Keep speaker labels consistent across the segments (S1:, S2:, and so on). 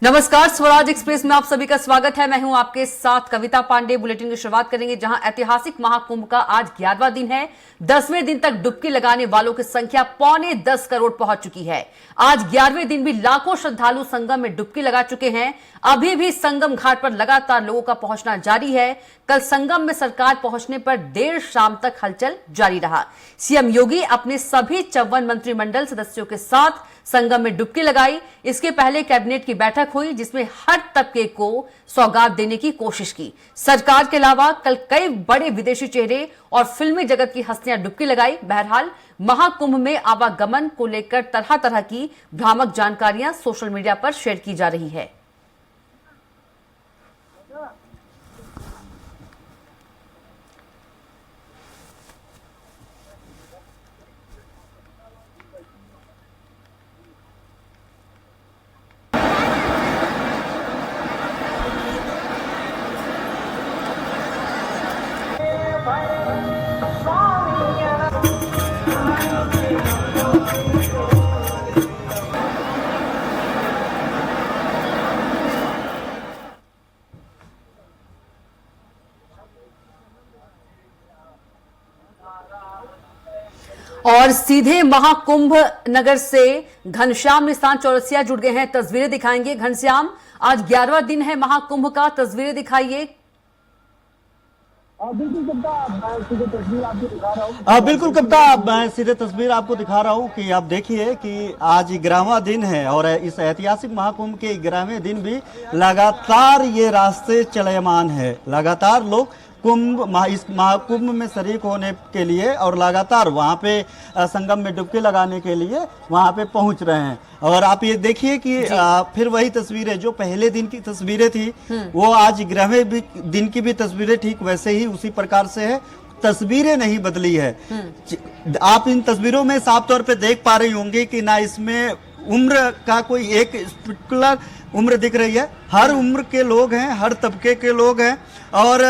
S1: नमस्कार, स्वराज एक्सप्रेस में आप सभी का स्वागत है। मैं हूं आपके साथ कविता पांडे। बुलेटिन की शुरुआत करेंगे जहां ऐतिहासिक महाकुंभ का आज 11वां दिन है। 10वें दिन तक डुबकी लगाने वालों की संख्या 9.25 करोड़ पहुंच चुकी है। आज 11वें दिन भी लाखों श्रद्धालु संगम में डुबकी लगा चुके हैं। अभी भी संगम घाट पर लगातार लोगों का पहुंचना जारी है। कल संगम में सरकार पहुंचने पर देर शाम तक हलचल जारी रहा। सीएम योगी अपने सभी 54 मंत्रिमंडल सदस्यों के साथ संगम में डुबकी लगाई। इसके पहले कैबिनेट की बैठक हुई जिसमें हर तबके को सौगात देने की कोशिश की। सरकार के अलावा कल कई बड़े विदेशी चेहरे और फिल्मी जगत की हस्तियां डुबकी लगाई। बहरहाल महाकुंभ में आवागमन को लेकर तरह तरह की भ्रामक जानकारियां सोशल मीडिया पर शेयर की जा रही है। और सीधे महाकुंभ नगर से घनश्याम निशान चौरसिया जुड़ गए हैं, तस्वीरें दिखाएंगे। घनश्याम, आज 11वां दिन है महाकुंभ का, तस्वीरें दिखाइए।
S2: बिल्कुल कविता, मैं सीधे तस्वीर आपको दिखा रहा हूँ कि आप देखिए कि आज 11वां दिन है और इस ऐतिहासिक महाकुंभ के 11वें दिन भी लगातार ये रास्ते चलयमान है। लगातार लोग इस महाकुंभ में शरीक होने के लिए और लगातार वहाँ पे संगम में डुबकी लगाने के लिए वहाँ पे पहुँच रहे हैं। और आप ये देखिए कि फिर वही तस्वीरें जो पहले दिन की तस्वीरें थी वो आज 11वें दिन की भी तस्वीरें ठीक वैसे ही उसी प्रकार से है। तस्वीरें नहीं बदली है। आप इन तस्वीरों में साफ तौर पे देख पा रही होंगी कि ना इसमें उम्र का कोई एक पर्टिकुलर उम्र दिख रही है। हर उम्र के लोग हैं, हर तबके के लोग हैं और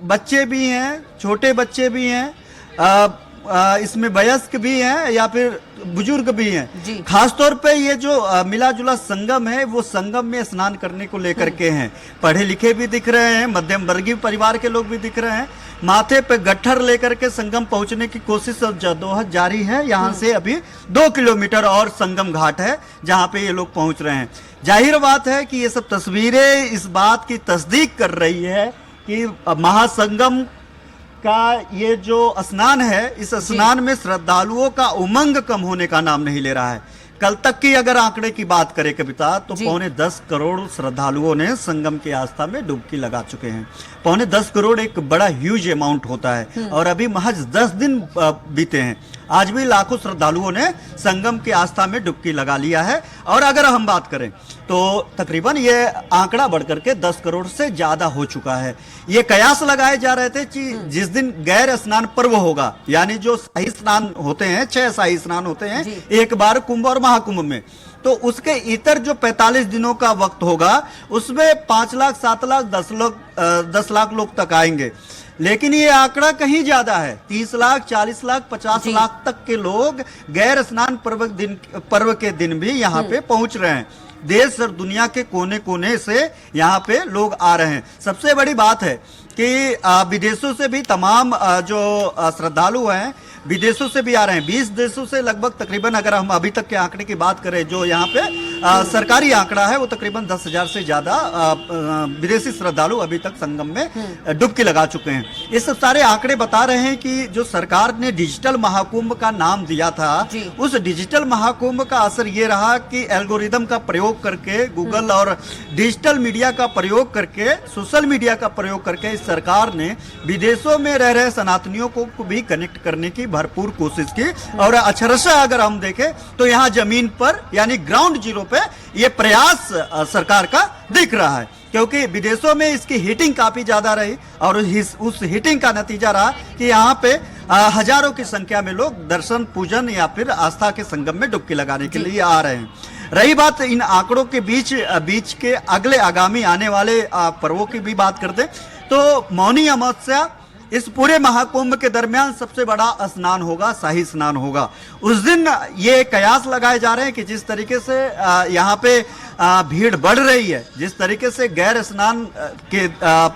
S2: बच्चे भी हैं, छोटे बच्चे भी हैं, इसमें वयस्क भी हैं या फिर बुजुर्ग भी हैं। खास तौर पे ये जो मिला जुला संगम है वो संगम में स्नान करने को लेकर के हैं। पढ़े लिखे भी दिख रहे हैं, मध्यम वर्गीय परिवार के लोग भी दिख रहे हैं। माथे पे गट्ठर लेकर के संगम पहुंचने की कोशिश और जद्दोजहद जारी है। यहाँ से अभी 2 किलोमीटर और संगम घाट है जहाँ पे ये लोग पहुंच रहे हैं। जाहिर बात है कि ये सब तस्वीरें इस बात की तस्दीक कर रही है कि महासंगम का ये जो स्नान है, इस स्नान में श्रद्धालुओं का उमंग कम होने का नाम नहीं ले रहा है। कल तक की अगर आंकड़े की बात करें कविता, तो 9.25 करोड़ श्रद्धालुओं ने संगम की आस्था में डुबकी लगा चुके हैं। 9.25 करोड़ एक बड़ा ह्यूज अमाउंट होता है और अभी महज 10 दिन बीते हैं। आज भी लाखों श्रद्धालुओं ने संगम की आस्था में डुबकी लगा लिया है। और अगर हम बात करें तो तकरीबन ये आंकड़ा बढ़कर के 10 करोड़ से ज्यादा हो चुका है। ये कयास लगाए जा रहे थे कि जिस दिन गैर स्नान पर्व होगा, यानी जो शाही स्नान होते हैं, 6 शाही स्नान होते हैं एक बार कुंभ और महाकुंभ में, तो उसके इतर जो 45 दिनों का वक्त होगा उसमें 5 लाख, 7 लाख, 10 लाख लोग तक आएंगे। लेकिन ये आंकड़ा कहीं ज्यादा है। 30 लाख, 40 लाख, 50 लाख तक के लोग गैर स्नान पर्व के दिन भी यहाँ पे पहुंच रहे हैं। देश और दुनिया के कोने कोने से यहाँ पे लोग आ रहे हैं। सबसे बड़ी बात है कि विदेशों से भी तमाम जो श्रद्धालु हैं विदेशों से भी आ रहे हैं। 20 देशों से लगभग तकरीबन, अगर हम अभी तक के आंकड़े की बात करें जो यहाँ पे सरकारी आंकड़ा है, वो तकरीबन 10,000 से ज्यादा विदेशी श्रद्धालु अभी तक संगम में डुबकी लगा चुके हैं। ये सब सारे आंकड़े बता रहे हैं कि जो सरकार ने डिजिटल महाकुंभ का नाम दिया था, उस डिजिटल महाकुंभ का असर ये रहा कि एल्गोरिदम का प्रयोग करके, गूगल और डिजिटल मीडिया का प्रयोग करके, सोशल मीडिया का प्रयोग करके इस सरकार ने विदेशों में रह रहे सनातनियों को भी कनेक्ट करने की भरपूर कोशिश की। और अक्षरशः अगर हम देखें तो यहाँ जमीन पर यानी ग्राउंड जीरो पे ये प्रयास सरकार का दिख रहा है, क्योंकि विदेशों में इसकी हिटिंग काफी ज्यादा रही और उस हिटिंग का नतीजा रहा कि यहाँ पे हजारों की संख्या में लोग दर्शन, पूजन या फिर आस्था के संगम में डुबकी लगाने के लिए आ रहे हैं। रही बात इन आंकड़ों के बीच के अगले आगामी आने वाले पर्वों की भी बात करते तो मौनी अमावस्या इस पूरे महाकुंभ के दरमियान सबसे बड़ा स्नान होगा, शाही स्नान होगा। उस दिन ये कयास लगाए जा रहे हैं कि जिस तरीके से यहाँ पे भीड़ बढ़ रही है, जिस तरीके से गैर स्नान के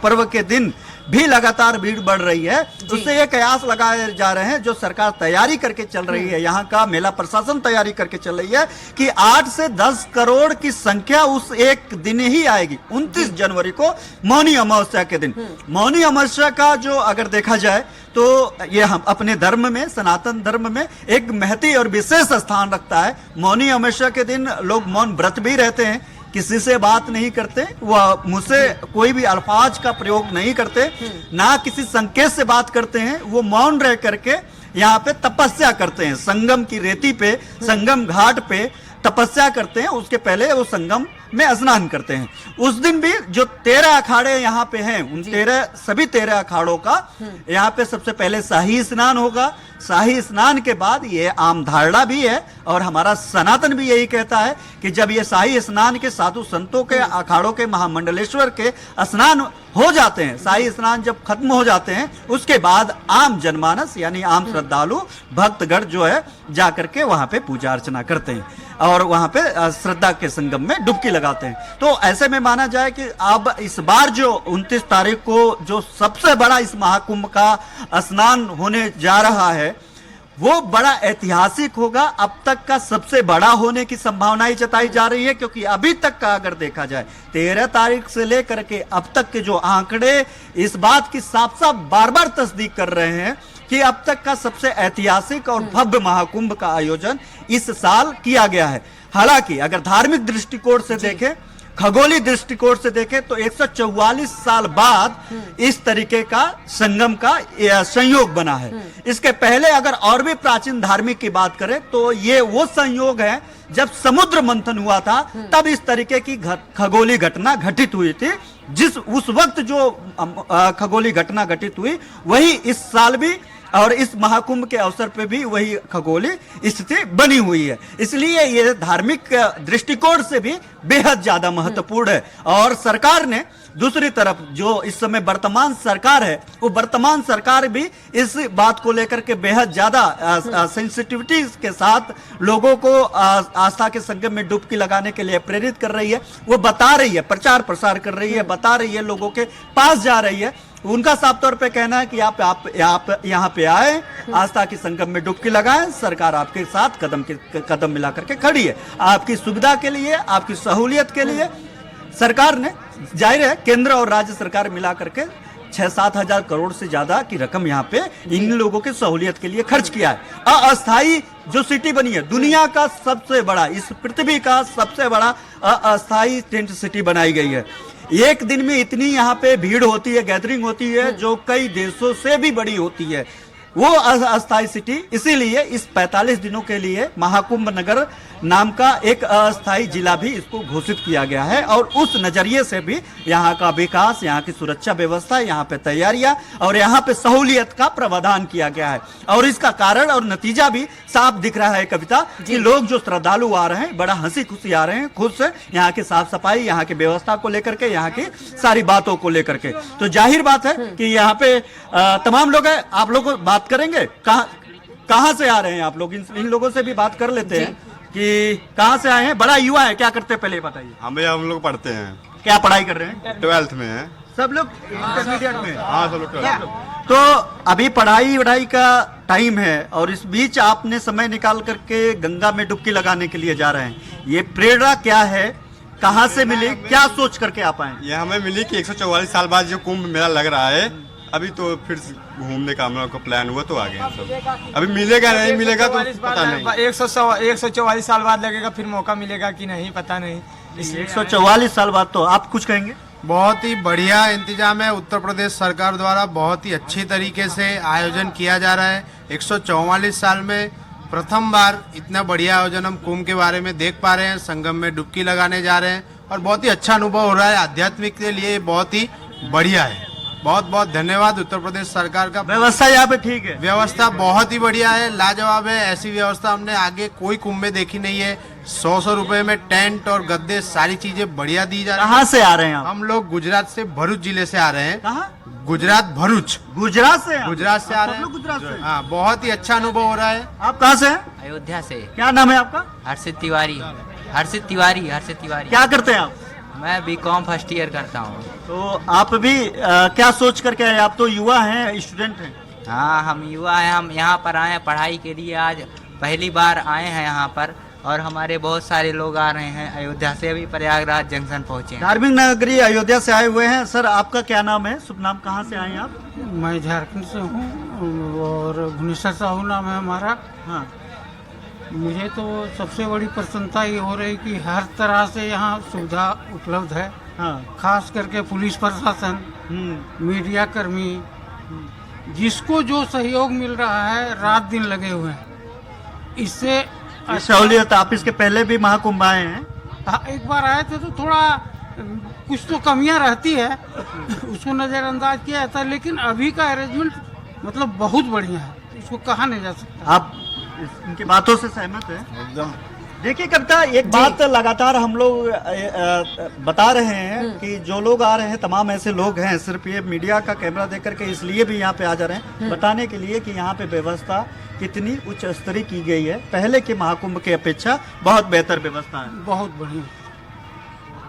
S2: पर्व के दिन भी लगातार भीड़ बढ़ रही है, उससे ये कयास लगाए जा रहे हैं, जो सरकार तैयारी करके चल रही है, यहाँ का मेला प्रशासन तैयारी करके चल रही है कि 8 से 10 करोड़ की संख्या उस एक दिन ही आएगी, 29 जनवरी को मौनी अमावस्या के दिन। मौनी अमावस्या का जो अगर देखा जाए तो ये हम अपने धर्म में, सनातन धर्म में एक महती और विशेष स्थान रखता है। मौनी अमावस्या के दिन लोग मौन व्रत भी रहते हैं, किसी से बात नहीं करते, वह मुझसे कोई भी अल्फाज का प्रयोग नहीं करते, ना किसी संकेत से बात करते हैं, वो मौन रह करके यहाँ पे तपस्या करते हैं। संगम की रेती पे, संगम घाट पे तपस्या करते हैं। उसके पहले वो संगम में स्नान करते हैं। उस दिन भी जो 13 अखाड़े यहाँ पे हैं, उन 13 अखाड़ों का यहाँ पे सबसे पहले शाही स्नान होगा। शाही स्नान के बाद ये आम धारणा भी है और हमारा सनातन भी यही कहता है कि जब ये शाही स्नान के साधु संतों के, अखाड़ों के, महामंडलेश्वर के स्नान हो जाते हैं, शाही स्नान जब खत्म हो जाते हैं, उसके बाद आम जनमानस यानी आम श्रद्धालु भक्तगण जो है जाकर के वहां पे पूजा अर्चना करते हैं और वहां पे श्रद्धा के संगम में डुबकी लगाते हैं। तो ऐसे में माना जाए कि अब इस बार जो 29 तारीख को जो सबसे बड़ा इस महाकुंभ का स्नान होने जा रहा है, वो बड़ा ऐतिहासिक होगा। अब तक का सबसे बड़ा होने की संभावनाएं जताई जा रही है, क्योंकि अभी तक का अगर देखा जाए 13 तारीख से लेकर के अब तक के जो आंकड़े इस बात की साफ साफ बार बार तस्दीक कर रहे हैं कि अब तक का सबसे ऐतिहासिक और भव्य महाकुंभ का आयोजन इस साल किया गया है। हालांकि अगर धार्मिक दृष्टिकोण से देखें, खगोलीय दृष्टिकोण से देखें तो 144 साल बाद इस तरीके का संगम का संयोग बना है। इसके पहले अगर और भी प्राचीन धार्मिक की बात करें तो ये वो संयोग है जब समुद्र मंथन हुआ था, तब इस तरीके की खगोलीय घटना घटित हुई थी। जिस उस वक्त जो खगोलीय घटना घटित हुई, वही इस साल भी और इस महाकुंभ के अवसर पे भी वही खगोलीय स्थिति बनी हुई है। इसलिए ये धार्मिक दृष्टिकोण से भी बेहद ज्यादा महत्वपूर्ण है। और सरकार ने दूसरी तरफ जो इस समय वर्तमान सरकार है, वो वर्तमान सरकार भी इस बात को लेकर के बेहद ज्यादा सेंसिटिविटी के साथ लोगों को आस्था के संगम में डुबकी लगाने के लिए प्रेरित कर रही है। वो बता रही है, प्रचार प्रसार कर रही है, बता रही है, लोगों के पास जा रही है। उनका साफ तौर पे कहना है कि आप यहाँ पे आए, आस्था के संगम में डुबकी लगाएं, सरकार आपके साथ कदम मिला करके खड़ी है। आपकी सुविधा के लिए, आपकी सहूलियत के लिए सरकार ने, जाहिर है केंद्र और राज्य सरकार मिला करके 6-7 हजार करोड़ से ज्यादा की रकम यहाँ पे इन लोगों की सहूलियत के लिए खर्च किया है। अस्थाई जो सिटी बनी है, दुनिया का सबसे बड़ा, इस पृथ्वी का सबसे बड़ा अस्थाई टेंट सिटी बनाई गई है। एक दिन में इतनी यहाँ पे भीड़ होती है, गैदरिंग होती है, जो कई देशों से भी बड़ी होती है, वो अस्थाई सिटी। इसीलिए इस 45 दिनों के लिए महाकुंभ नगर नाम का एक अस्थाई जिला भी इसको घोषित किया गया है। और उस नजरिए से भी यहाँ का विकास, यहाँ की सुरक्षा व्यवस्था, यहाँ पे तैयारियां और यहाँ पे सहूलियत का प्रावधान किया गया है। और इसका कारण और नतीजा भी साफ दिख रहा है कविता, कि लोग जो श्रद्धालु आ रहे हैं बड़ा हंसी खुशी आ रहे हैं, खुद से यहाँ की साफ सफाई, यहाँ की व्यवस्था को लेकर के, यहाँ की सारी बातों को लेकर के। तो जाहिर बात है कि यहाँ पे तमाम लोग हैं। आप लोग बात करेंगे, कहाँ से आ रहे हैं आप लोग, इन लोगों से भी बात कर लेते हैं कि कहाँ से आए हैं। बड़ा युवा है, क्या करते हैं पहले बताइए।
S3: हम लोग पढ़ते हैं।
S2: क्या पढ़ाई कर रहे हैं?
S3: 12th में है।
S2: सब लोग इंटरमीडिएट में?
S3: हाँ, सब लोग 12th में।
S2: तो अभी पढ़ाई का टाइम है और इस बीच आपने समय निकाल करके गंगा में डुबकी लगाने के लिए जा रहे हैं। ये प्रेरणा क्या है, कहाँ से मिली, क्या सोच करके आप आए?
S3: ये हमें मिली कि 144 साल बाद जो कुंभ मेला लग रहा है, अभी तो फिर घूमने का हम लोग का प्लान हुआ तो आ गए सब। अभी मिलेगा नहीं मिलेगा तो पता नहीं।
S4: 144 साल बाद लगेगा, फिर मौका मिलेगा कि नहीं पता नहीं।
S2: 144 साल बाद। तो आप कुछ कहेंगे?
S5: बहुत ही बढ़िया इंतजाम है। उत्तर प्रदेश सरकार द्वारा बहुत ही अच्छी तरीके से आयोजन किया जा रहा है। 144 साल में प्रथम बार इतना बढ़िया आयोजन हम कुंभ के बारे में देख पा रहे हैं। संगम में डुबकी लगाने जा रहे हैं और बहुत ही अच्छा अनुभव हो रहा है। आध्यात्मिक के लिए बहुत ही बढ़िया है। बहुत बहुत धन्यवाद उत्तर प्रदेश सरकार का।
S2: व्यवस्था यहाँ पे ठीक है?
S5: व्यवस्था बहुत ही बढ़िया है, लाजवाब है। ऐसी व्यवस्था हमने आगे कोई कुंभ में देखी नहीं है। 100 रुपए में टेंट और गद्दे, सारी चीजें बढ़िया दी जा रही है।
S2: कहाँ से आ रहे हैं आप?
S5: हम लोग गुजरात से, भरूच जिले से आ रहे हैं।
S2: कहाँ?
S5: गुजरात, भरूच।
S2: गुजरात से?
S5: गुजरात से आ रहे हैं।
S2: गुजरात से?
S5: हाँ, बहुत ही अच्छा अनुभव हो रहा है।
S2: आप कहाँ से हैं?
S6: अयोध्या से।
S2: क्या नाम है आपका?
S6: हर्षित तिवारी। हर्षित तिवारी, हर्षित तिवारी।
S2: क्या करते हैं आप?
S6: मैं बीकॉम फर्स्ट ईयर करता हूँ।
S2: तो आप भी क्या सोच करके आए? आप तो युवा हैं, स्टूडेंट हैं।
S6: हाँ, हम युवा हैं, हम यहाँ पर आए हैं पढ़ाई के लिए। आज पहली बार आए हैं यहाँ पर, और हमारे बहुत सारे लोग आ रहे हैं अयोध्या से, अभी प्रयागराज जंक्शन पहुँचे हैं।
S2: धार्मिक नगरी अयोध्या से आए हुए हैं। सर, आपका क्या नाम है? शुभ नाम, कहाँ से आए हैं आप?
S7: मैं झारखंड से हूँ और भुवनेश्वर साहू नाम है हमारा।
S2: हाँ,
S7: मुझे तो सबसे बड़ी प्रसन्नता ये हो रही कि हर तरह से यहाँ सुविधा उपलब्ध है।
S2: हाँ।
S7: खास करके पुलिस प्रशासन, मीडिया कर्मी, जिसको जो सहयोग मिल रहा है, रात दिन लगे हुए हैं। इससे
S2: ये सहूलियत, आप इसके पहले भी महाकुंभ आए हैं?
S7: हाँ, एक बार आए थे तो थोड़ा कुछ तो कमियां रहती है, उसको नज़रअंदाज किया जाता है, लेकिन अभी का अरेंजमेंट मतलब बहुत बढ़िया है, इसको कहा नहीं जा सकता।
S2: आप इनकी बातों से सहमत हैं? एकदम। देखिए कविता, एक बात लगातार हम लोग बता रहे हैं कि जो लोग आ रहे हैं, तमाम ऐसे लोग हैं, सिर्फ ये मीडिया का कैमरा देख करके इसलिए भी यहाँ पे आ जा रहे हैं, बताने के लिए कि यहाँ पे व्यवस्था कितनी उच्च स्तरीय की गई है। पहले के महाकुंभ की अपेक्षा बहुत बेहतर व्यवस्था है।
S7: बहुत बढ़िया,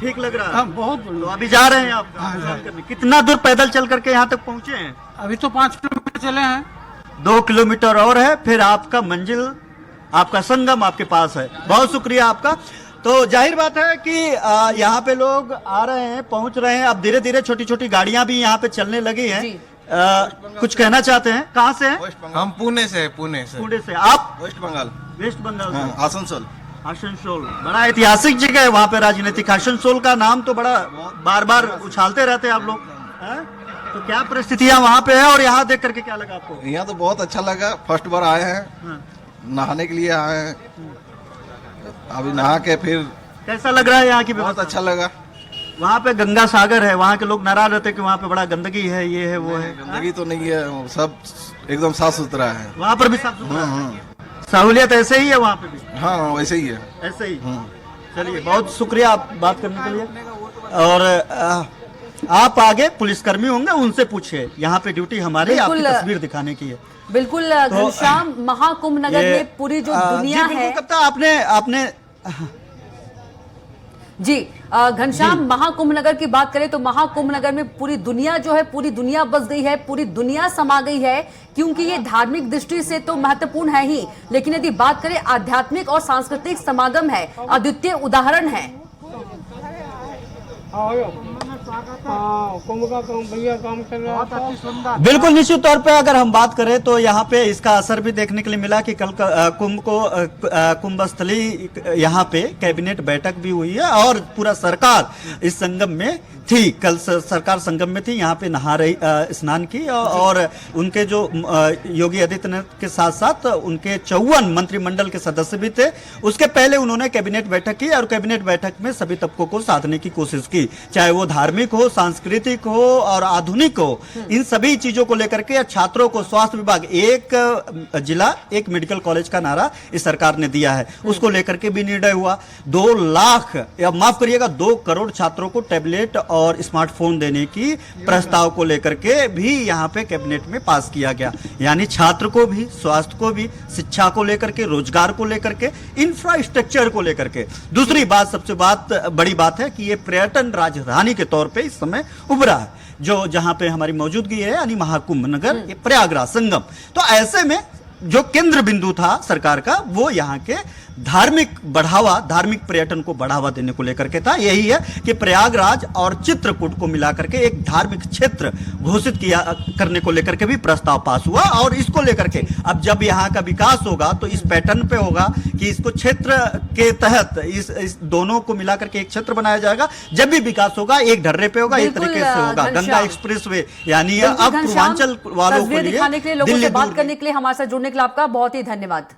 S2: ठीक लग रहा है?
S7: हाँ, बहुत
S2: तो
S7: बढ़िया।
S2: अभी जा रहे हैं आप
S7: हाँ,
S2: काम करने? कितना दूर पैदल चल करके यहाँ तक पहुँचे हैं?
S7: अभी तो 5 किलोमीटर चले हैं।
S2: 2 किलोमीटर और है, फिर आपका मंजिल, आपका संगम आपके पास है। बहुत शुक्रिया आपका। तो जाहिर बात है कि यहाँ पे लोग आ रहे हैं, पहुंच रहे हैं। अब धीरे धीरे छोटी छोटी गाड़ियां भी यहाँ पे चलने लगी हैं। कुछ कहना चाहते हैं? कहाँ से हैं?
S8: हम पुणे से। पुणे
S2: से। आप?
S8: वेस्ट बंगाल।
S2: वेस्ट बंगाल से।
S8: आसनसोल।
S2: आसनसोल बड़ा ऐतिहासिक जगह है, वहाँ पे राजनीतिक। आसनसोल का नाम तो बड़ा बार बार उछालते रहते हैं आप लोग। तो क्या परिस्थितियाँ वहाँ पे है और यहाँ देख करके क्या लगा आपको?
S8: यहाँ तो बहुत अच्छा लगा। फर्स्ट बार आए हैं, नहाने के लिए आए हैं। अभी नहा के फिर
S2: कैसा लग रहा है यहाँ की
S8: बहुत
S2: व्यवस्था?
S8: अच्छा लगा।
S2: वहाँ पे गंगा सागर है, वहाँ के लोग नाराज रहते हैं कि वहाँ पे बड़ा गंदगी है, ये है वो है।
S8: गंदगी तो नहीं है, सब एकदम साफ सुथरा है।
S2: वहाँ पर भी साफ सुथरा है। सहूलियत ऐसे ही है वहाँ पे भी?
S8: हाँ, वैसे ही है।
S2: ऐसे ही। चलिए, बहुत शुक्रिया आप बात करने के लिए। और आप आगे पुलिसकर्मी होंगे, उनसे पूछिए। यहाँ पे ड्यूटी हमारी आपकी तस्वीर दिखाने की है।
S1: बिल्कुल घनश्याम, महाकुंभ नगर में पूरी जो दुनिया है।
S2: कब तक आपने
S1: जी घनश्याम, महाकुंभ नगर की बात करें तो महाकुंभ नगर में पूरी दुनिया जो है, पूरी दुनिया बस गई है, पूरी दुनिया समा गई है, क्योंकि ये धार्मिक दृष्टि से तो महत्वपूर्ण है ही, लेकिन यदि बात करें आध्यात्मिक और सांस्कृतिक समागम है, अद्वितीय उदाहरण है।
S2: बिल्कुल निश्चित तौर पे अगर हम बात करें तो यहाँ पे इसका असर भी देखने के लिए मिला कि कल कुंभ स्थली यहाँ पे कैबिनेट बैठक भी हुई है और पूरा सरकार इस संगम में थी। कल सरकार संगम में थी, यहाँ पे नहा रही, स्नान की, और उनके जो योगी आदित्यनाथ के साथ साथ उनके 54 मंत्रिमंडल के सदस्य भी थे। उसके पहले उन्होंने कैबिनेट बैठक की और कैबिनेट बैठक में सभी तबकों को साधने की कोशिश की, चाहे वो धार्मिक हो, सांस्कृतिक हो और आधुनिक हो। इन सभी चीजों को लेकर के छात्रों को स्वास्थ्य विभाग, एक जिला एक मेडिकल कॉलेज का नारा इस सरकार ने दिया है, उसको लेकर के भी निर्णय हुआ। 2 लाख, या माफ करिएगा 2 करोड़ छात्रों को टैबलेट और स्मार्टफोन देने की प्रस्ताव को लेकर के भी यहाँ पे कैबिनेट में पास किया गया। यानी छात्र को भी, स्वास्थ्य को भी, शिक्षा को लेकर के, रोजगार को लेकर के, इंफ्रास्ट्रक्चर को लेकर के। दूसरी बात, सबसे बड़ी बात है कि ये पर्यटन राजधानी के तौर पे इस समय उभरा है, जो जहां पे हमारी मौजूदगी है, यानी महाकुंभ नगर, ये प्रयागराज संगम। तो ऐसे में जो केंद्र बिंदु था सरकार का, वो यहाँ के धार्मिक पर्यटन को बढ़ावा देने को लेकर के था। यही है कि प्रयागराज और चित्रकूट को मिलाकर के एक धार्मिक क्षेत्र घोषित करने को लेकर के भी प्रस्ताव पास हुआ। और इसको लेकर के अब जब यहाँ का विकास होगा तो इस पैटर्न पे होगा कि इसको क्षेत्र के तहत इस दोनों को मिलाकर के एक क्षेत्र बनाया जाएगा। जब भी विकास होगा एक ढर्रे पे होगा, एक तरीके से होगा, गंगा एक्सप्रेस वे। यानी अब पूर्वांचल वालों को लिए,
S1: दिखाने के लिए, लोगों से बात करने के लिए, हमारे साथ जुड़ने के लिए आपका बहुत ही धन्यवाद।